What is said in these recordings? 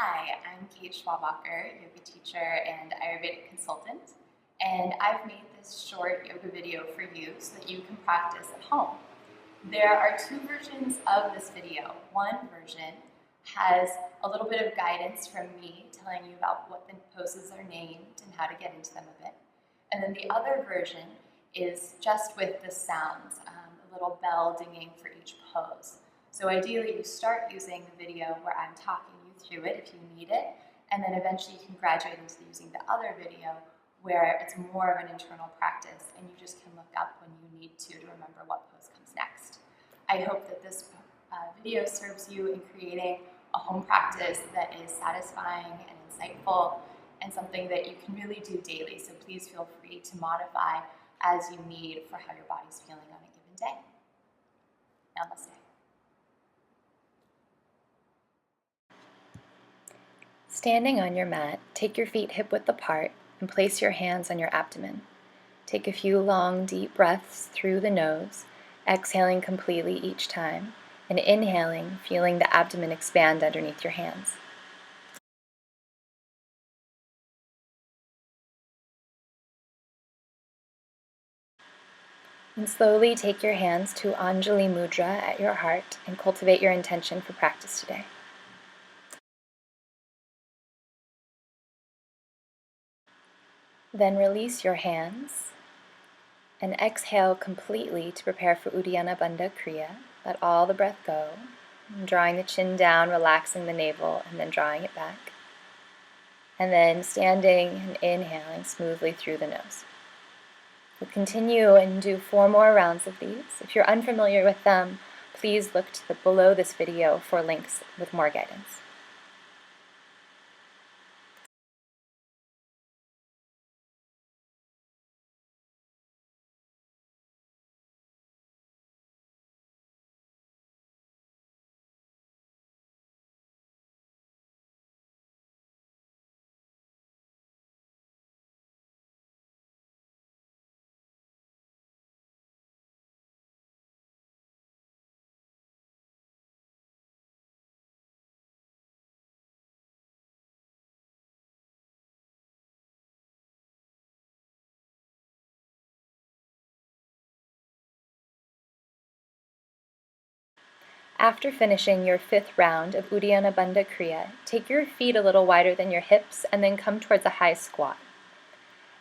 Hi, I'm Kate Schwabacher, yoga teacher and Ayurvedic consultant, and I've made this short yoga video for you so that you can practice at home. There are two versions of this video. One version has a little bit of guidance from me telling you about what the poses are named and how to get into them a bit. And then the other version is just with the sounds, a little bell dinging for each pose. So ideally you start using the video where I'm talking you through it if you need it, and then eventually you can graduate into using the other video where it's more of an internal practice and you just can look up when you need to remember what pose comes next. I hope that this video serves you in creating a home practice that is satisfying and insightful and something that you can really do daily. So please feel free to modify as you need for how your body's feeling on a given day. Namaste. Standing on your mat, take your feet hip-width apart and place your hands on your abdomen. Take a few long, deep breaths through the nose, exhaling completely each time, and inhaling, feeling the abdomen expand underneath your hands. And slowly take your hands to Anjali Mudra at your heart and cultivate your intention for practice today. Then release your hands and exhale completely to prepare for Uddiyana Bandha Kriya. Let all the breath go, drawing the chin down, relaxing the navel, and then drawing it back. And then standing and inhaling smoothly through the nose. We'll continue and do 4 more rounds of these. If you're unfamiliar with them, please look below this video for links with more guidance. After finishing your 5th round of Uddiyana Bandha Kriya, take your feet a little wider than your hips and then come towards a high squat.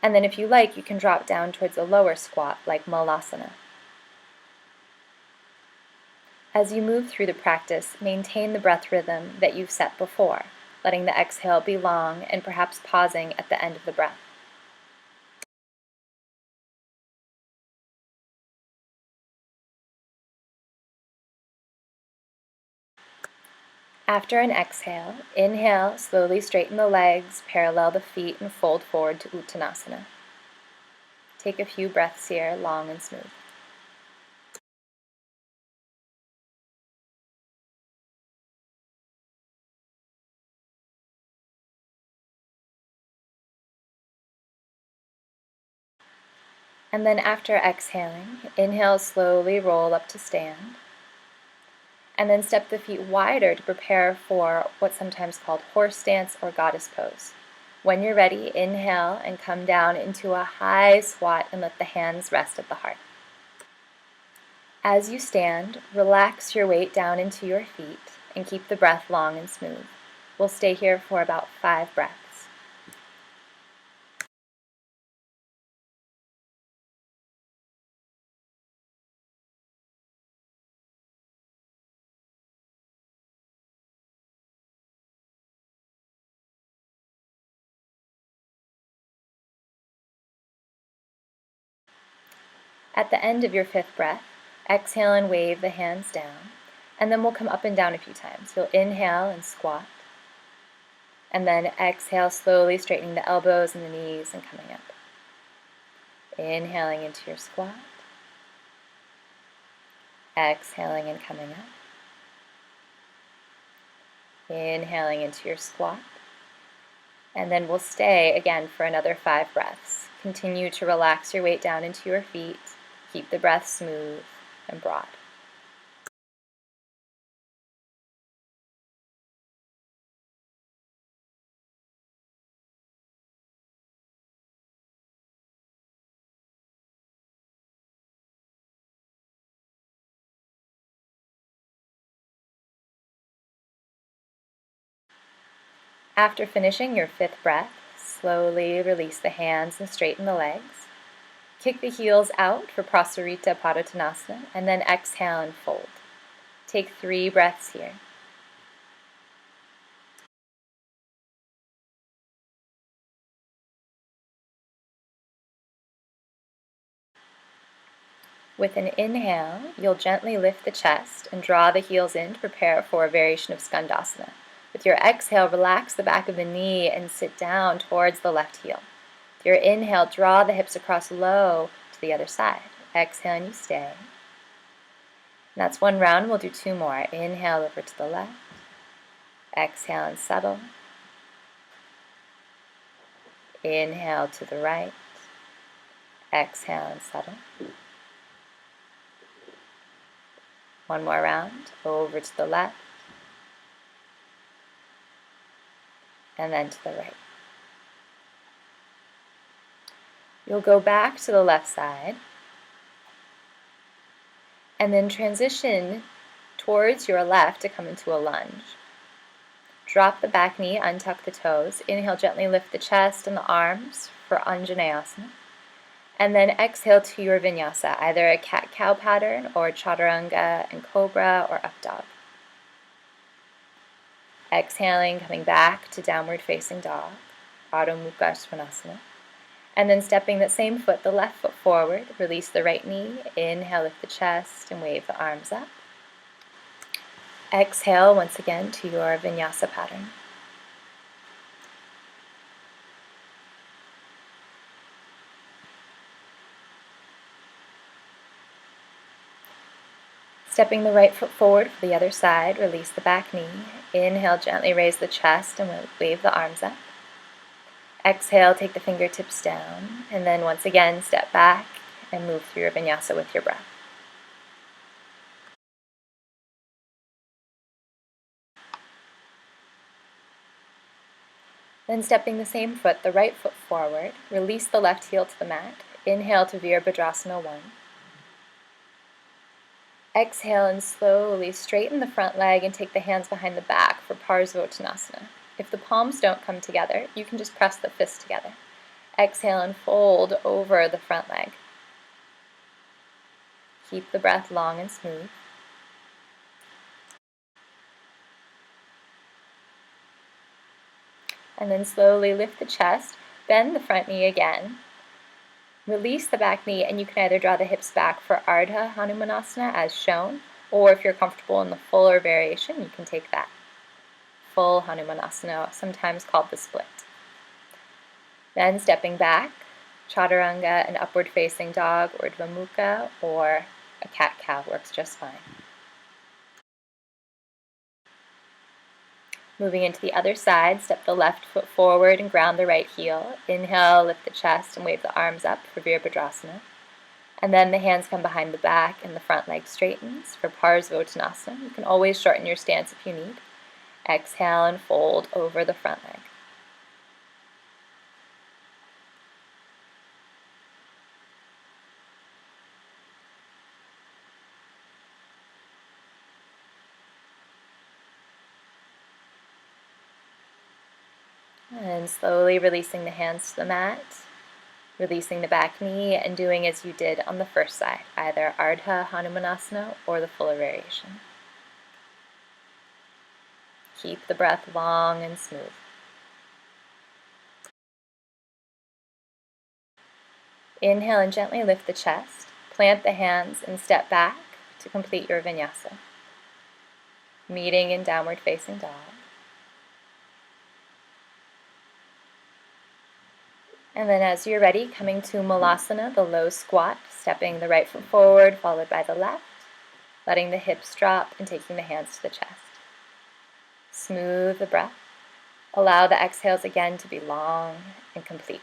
And then if you like, you can drop down towards a lower squat like Malasana. As you move through the practice, maintain the breath rhythm that you've set before, letting the exhale be long and perhaps pausing at the end of the breath. After an exhale, inhale, slowly straighten the legs, parallel the feet, and fold forward to Uttanasana. Take a few breaths here, long and smooth. And then after exhaling, inhale, slowly roll up to stand. And then step the feet wider to prepare for what's sometimes called horse stance or goddess pose. When you're ready, inhale and come down into a high squat and let the hands rest at the heart. As you stand, relax your weight down into your feet and keep the breath long and smooth. We'll stay here for about 5 breaths. At the end of your 5th breath, exhale and wave the hands down, and then we'll come up and down a few times. You'll inhale and squat, and then exhale, slowly straightening the elbows and the knees and coming up. Inhaling into your squat, exhaling and coming up. Inhaling into your squat, and then we'll stay again for another 5 breaths. Continue to relax your weight down into your feet. Keep the breath smooth and broad. After finishing your 5th breath, slowly release the hands and straighten the legs. Kick the heels out for Prasarita Padottanasana, and then exhale and fold. Take 3 breaths here. With an inhale, you'll gently lift the chest and draw the heels in to prepare for a variation of Skandasana. With your exhale, relax the back of the knee and sit down towards the left heel. With your inhale, draw the hips across low to the other side. Exhale and you stay. And that's 1 round. We'll do 2 more. Inhale over to the left. Exhale and settle. Inhale to the right. Exhale and settle. 1 more round, over to the left, and then to the right. You'll go back to the left side, and then transition towards your left to come into a lunge. Drop the back knee, untuck the toes. Inhale, gently lift the chest and the arms for Anjaneyasana. And then exhale to your Vinyasa, either a cat-cow pattern or Chaturanga and Cobra or Up Dog. Exhaling, coming back to Downward Facing Dog, Adho Mukha Svanasana. And then stepping that same foot, the left foot forward, release the right knee, inhale, lift the chest and wave the arms up. Exhale once again to your Vinyasa pattern. Stepping the right foot forward for the other side, release the back knee. Inhale, gently raise the chest and wave the arms up. Exhale, take the fingertips down, and then once again step back and move through your Vinyasa with your breath. Then stepping the same foot, the right foot forward, release the left heel to the mat. Inhale to Virabhadrasana 1. Exhale and slowly straighten the front leg and take the hands behind the back for Parsvottanasana. If the palms don't come together, you can just press the fists together. Exhale and fold over the front leg. Keep the breath long and smooth. And then slowly lift the chest, bend the front knee again. Release the back knee, and you can either draw the hips back for Ardha Hanumanasana as shown, or if you're comfortable in the fuller variation, you can take that. Full Hanumanasana, sometimes called the split. Then stepping back, Chaturanga, an upward facing dog, Urdhva Mukha, or a cat-cow works just fine. Moving into the other side, step the left foot forward and ground the right heel. Inhale, lift the chest and wave the arms up for Virabhadrasana. And then the hands come behind the back and the front leg straightens for Parsvottanasana. You can always shorten your stance if you need. Exhale and fold over the front leg. And slowly releasing the hands to the mat, releasing the back knee, and doing as you did on the first side, either Ardha Hanumanasana or the fuller variation. Keep the breath long and smooth. Inhale and gently lift the chest, plant the hands and step back to complete your Vinyasa. Meeting in Downward Facing Dog. And then as you're ready, coming to Malasana, the low squat, stepping the right foot forward, followed by the left, letting the hips drop and taking the hands to the chest. Smooth the breath. Allow the exhales again to be long and complete.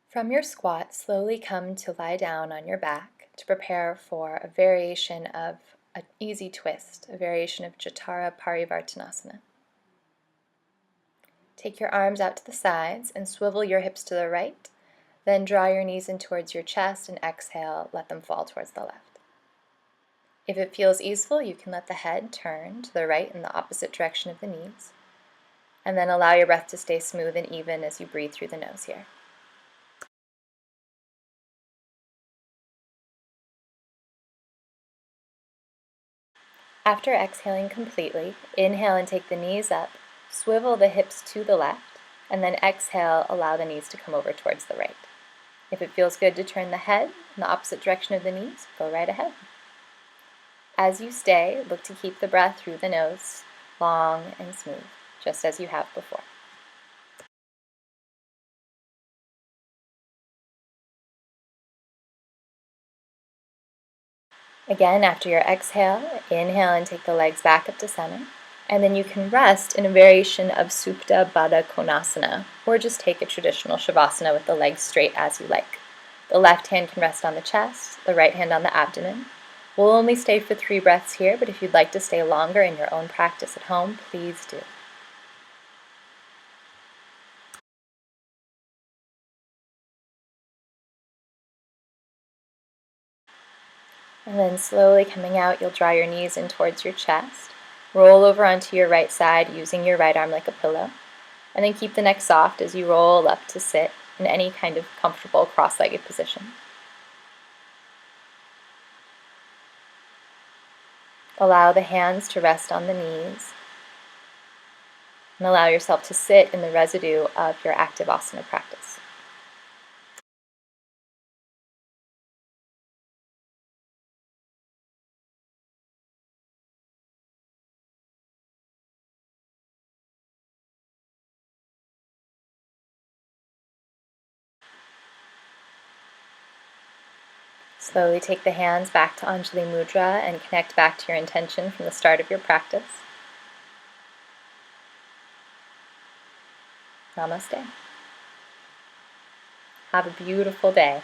From your squat, slowly come to lie down on your back to prepare for a variation of an easy twist, a variation of Jatara Parivartanasana. Take your arms out to the sides and swivel your hips to the right. Then draw your knees in towards your chest and exhale, let them fall towards the left. If it feels easeful, you can let the head turn to the right in the opposite direction of the knees. And then allow your breath to stay smooth and even as you breathe through the nose here. After exhaling completely, inhale and take the knees up, swivel the hips to the left, and then exhale, allow the knees to come over towards the right. If it feels good to turn the head in the opposite direction of the knees, go right ahead. As you stay, look to keep the breath through the nose, long and smooth, just as you have before. Again, after your exhale, inhale and take the legs back up to center. And then you can rest in a variation of Supta Baddha Konasana, or just take a traditional Shavasana with the legs straight as you like. The left hand can rest on the chest, the right hand on the abdomen. We'll only stay for 3 breaths here, but if you'd like to stay longer in your own practice at home, please do. And then slowly coming out, you'll draw your knees in towards your chest. Roll over onto your right side using your right arm like a pillow. And then keep the neck soft as you roll up to sit in any kind of comfortable cross-legged position. Allow the hands to rest on the knees. And allow yourself to sit in the residue of your active asana practice. Slowly take the hands back to Anjali Mudra and connect back to your intention from the start of your practice. Namaste. Have a beautiful day.